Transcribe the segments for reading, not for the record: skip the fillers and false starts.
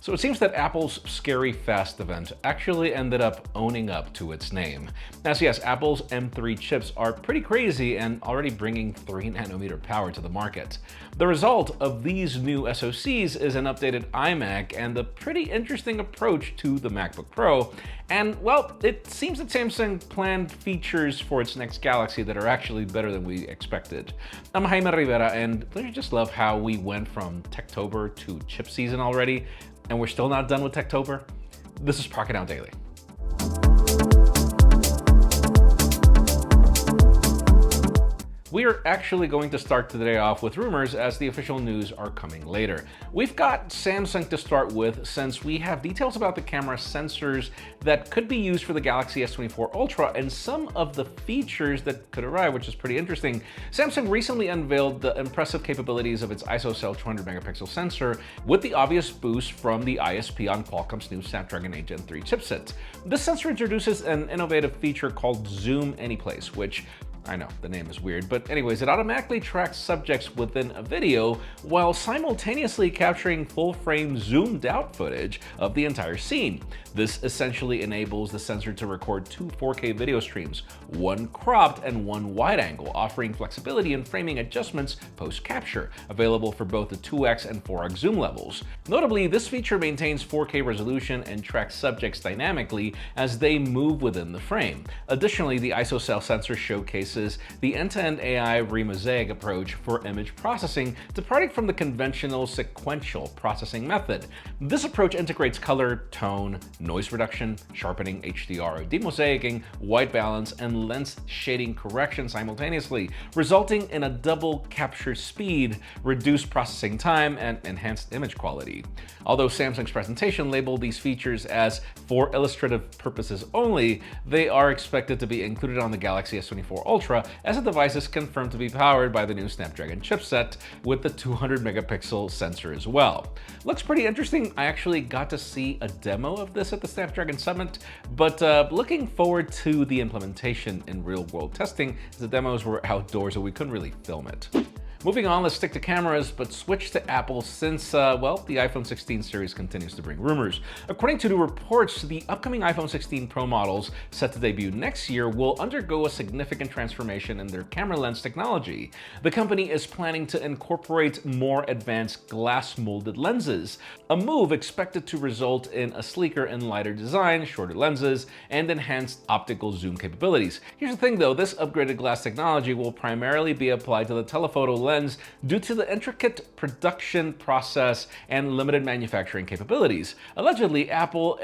So it seems that Apple's Scary Fast event actually ended up owning up to its name. As yes, Apple's M3 chips are pretty crazy and already bringing 3nm power to the market. The result of these new SoCs is an updated iMac and a pretty interesting approach to the MacBook Pro. And well, it seems that Samsung planned features for its next Galaxy that are actually better than we expected. I'm Jaime Rivera, and don't you just love how we went from Techtober to chip season already? And we're still not done with Techtober? This is Pocketnow Daily. We are actually going to start today off with rumors, as the official news are coming later. We've got Samsung to start with, since we have details about the camera sensors that could be used for the Galaxy S24 Ultra and some of the features that could arrive, which is pretty interesting. Samsung recently unveiled the impressive capabilities of its ISOCELL 200-megapixel sensor with the obvious boost from the ISP on Qualcomm's new Snapdragon 8 Gen 3 chipset. This sensor introduces an innovative feature called Zoom Anyplace, which I know, the name is weird, but anyways, it automatically tracks subjects within a video while simultaneously capturing full-frame zoomed out footage of the entire scene. This essentially enables the sensor to record two 4K video streams, one cropped and one wide angle, offering flexibility in framing adjustments post-capture, available for both the 2x and 4x zoom levels. Notably, this feature maintains 4K resolution and tracks subjects dynamically as they move within the frame. Additionally, the ISOCELL sensor showcases the end-to-end AI remosaic approach for image processing, departing from the conventional sequential processing method. This approach integrates color, tone, noise reduction, sharpening, HDR or demosaicing, white balance, and lens shading correction simultaneously, resulting in a double capture speed, reduced processing time, and enhanced image quality. Although Samsung's presentation labeled these features as for illustrative purposes only, they are expected to be included on the Galaxy S24 Ultra, as the device is confirmed to be powered by the new Snapdragon chipset with the 200-megapixel sensor as well. Looks pretty interesting. I actually got to see a demo of this at the Snapdragon Summit, but looking forward to the implementation in real-world testing, as the demos were outdoors and we couldn't really film it. Moving on, let's stick to cameras, but switch to Apple since, well, the iPhone 16 series continues to bring rumors. According to the reports, the upcoming iPhone 16 Pro models, set to debut next year, will undergo a significant transformation in their camera lens technology. The company is planning to incorporate more advanced glass-molded lenses, a move expected to result in a sleeker and lighter design, shorter lenses, and enhanced optical zoom capabilities. Here's the thing though, this upgraded glass technology will primarily be applied to the telephoto lens due to the intricate production process and limited manufacturing capabilities. Allegedly, Apple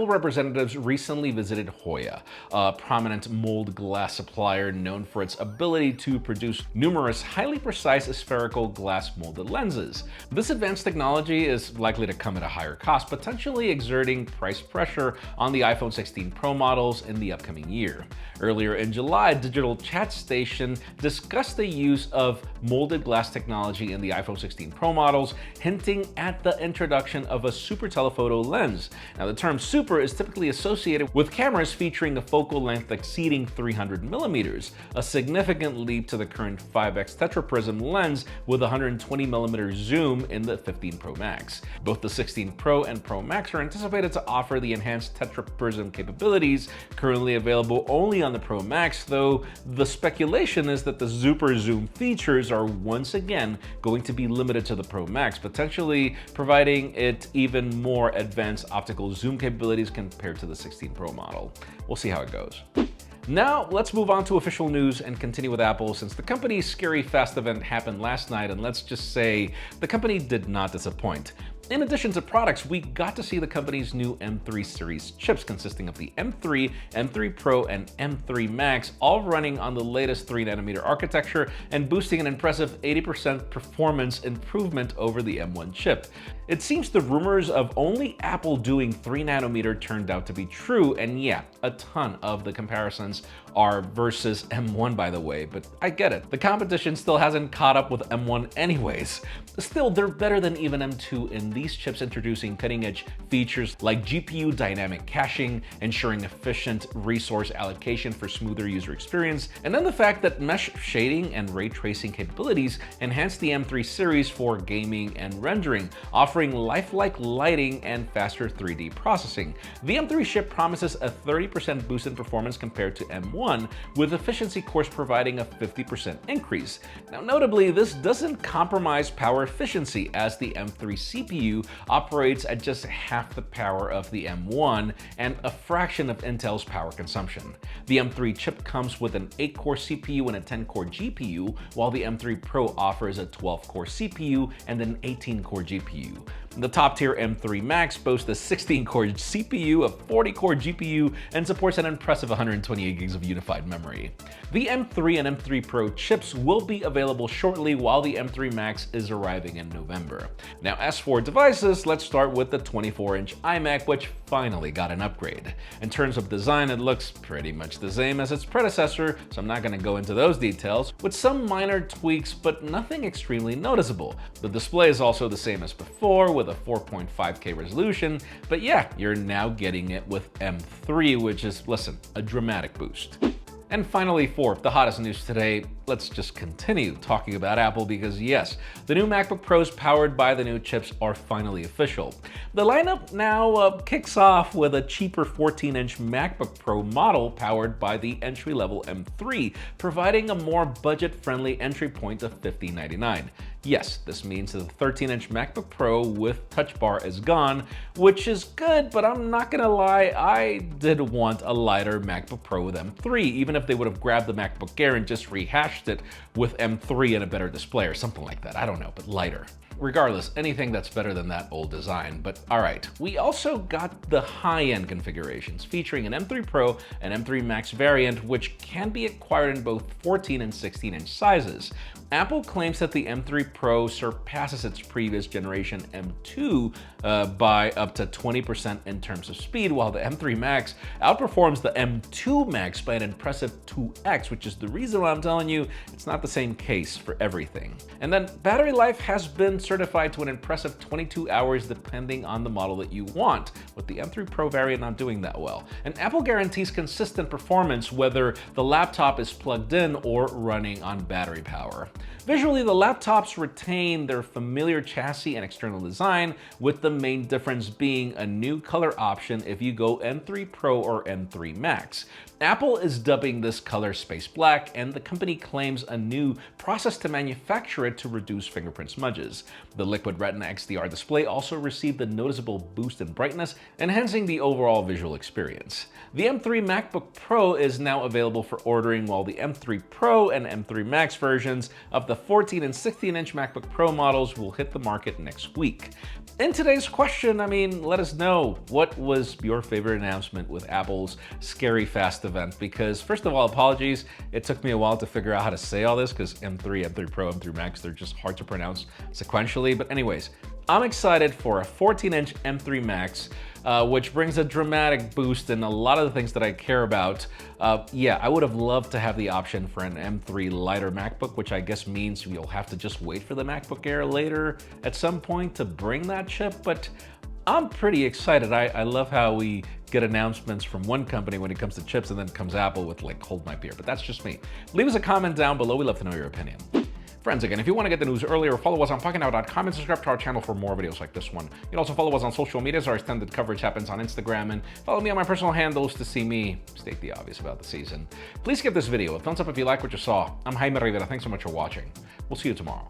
representatives recently visited Hoya, a prominent mold glass supplier known for its ability to produce numerous highly precise spherical glass molded lenses. This advanced technology is likely to come at a higher cost, potentially exerting price pressure on the iPhone 16 Pro models in the upcoming year. Earlier in July, Digital Chat Station discussed the use of molded glass technology in the iPhone 16 Pro models, hinting at the introduction of a super telephoto lens. Now, the term super is typically associated with cameras featuring a focal length exceeding 300mm, a significant leap to the current 5x tetraprism lens with 120mm zoom in the 15 Pro Max. Both the 16 Pro and Pro Max are anticipated to offer the enhanced tetraprism capabilities currently available only on the Pro Max, though the speculation is that the super zoom features are once again going to be limited to the Pro Max, potentially providing it even more advanced optical zoom capabilities compared to the 16 Pro model. We'll see how it goes. Now, let's move on to official news and continue with Apple, since the company's Scary Fast event happened last night, and let's just say the company did not disappoint. In addition to products, we got to see the company's new M3 series chips, consisting of the M3, M3 Pro, and M3 Max, all running on the latest 3nm architecture and boosting an impressive 80% performance improvement over the M1 chip. It seems the rumors of only Apple doing 3nm turned out to be true, and yeah, a ton of the comparisons are versus M1 by the way, but I get it. The competition still hasn't caught up with M1 anyways. Still, they're better than even M2 in these chips, introducing cutting-edge features like GPU dynamic caching, ensuring efficient resource allocation for smoother user experience, and then the fact that mesh shading and ray tracing capabilities enhance the M3 series for gaming and rendering, offering lifelike lighting and faster 3D processing. The M3 chip promises a 30% boost in performance compared to M1, with efficiency cores providing a 50% increase. Now, notably, this doesn't compromise power efficiency, as the M3 CPU operates at just half the power of the M1 and a fraction of Intel's power consumption. The M3 chip comes with an 8-core CPU and a 10-core GPU, while the M3 Pro offers a 12-core CPU and an 18-core GPU. The top-tier M3 Max boasts a 16-core CPU, a 40-core GPU, and supports an impressive 128 gigs of unified memory. The M3 and M3 Pro chips will be available shortly, while the M3 Max is arriving in November. Now, as for devices, let's start with the 24-inch iMac, which finally got an upgrade. In terms of design, it looks pretty much the same as its predecessor, so I'm not going to go into those details, with some minor tweaks, but nothing extremely noticeable. The display is also the same as before, with a 4.5K resolution, but yeah, you're now getting it with M3, which is, listen, a dramatic boost. And finally, for the hottest news today, let's just continue talking about Apple, because yes, the new MacBook Pros powered by the new chips are finally official. The lineup now kicks off with a cheaper 14-inch MacBook Pro model powered by the entry-level M3, providing a more budget-friendly entry point of $5099. Yes, this means that the 13-inch MacBook Pro with Touch Bar is gone, which is good, but I'm not gonna lie, I did want a lighter MacBook Pro with M3, even if they would have grabbed the MacBook Air and just rehashed it with M3 and a better display or something like that. I don't know, but lighter. Regardless, anything that's better than that old design. But alright, we also got the high-end configurations, featuring an M3 Pro and M3 Max variant, which can be acquired in both 14 and 16-inch sizes. Apple claims that the M3 Pro surpasses its previous generation M2 by up to 20% in terms of speed, while the M3 Max outperforms the M2 Max by an impressive 2x, which is the reason why I'm telling you it's not the same case for everything. And then battery life has been certified to an impressive 22 hours depending on the model that you want, with the M3 Pro variant not doing that well. And Apple guarantees consistent performance whether the laptop is plugged in or running on battery power. Visually, the laptops retain their familiar chassis and external design, with the main difference being a new color option if you go M3 Pro or M3 Max. Apple is dubbing this color Space Black, and the company claims a new process to manufacture it to reduce fingerprint smudges. The Liquid Retina XDR display also received a noticeable boost in brightness, enhancing the overall visual experience. The M3 MacBook Pro is now available for ordering, while the M3 Pro and M3 Max versions of the 14 and 16-inch MacBook Pro models will hit the market next week. In today's question, let us know, what was your favorite announcement with Apple's Scary Fast event? Because first of all, apologies, it took me a while to figure out how to say all this, because M3, M3 Pro, M3 Max, they're just hard to pronounce sequentially. But anyways, I'm excited for a 14-inch M3 Max, which brings a dramatic boost in a lot of the things that I care about. Yeah, I would have loved to have the option for an M3 lighter MacBook, which I guess means you'll have to just wait for the MacBook Air later at some point to bring that chip, but I'm pretty excited. I love how we get announcements from one company when it comes to chips, and then comes Apple with like, hold my beer, but that's just me. Leave us a comment down below. We'd love to know your opinion. Friends, again, if you want to get the news earlier, follow us on PocketNow.com and subscribe to our channel for more videos like this one. You can also follow us on social media, as our extended coverage happens on Instagram, and follow me on my personal handles to see me state the obvious about the season. Please give this video a thumbs up if you like what you saw. I'm Jaime Rivera. Thanks so much for watching. We'll see you tomorrow.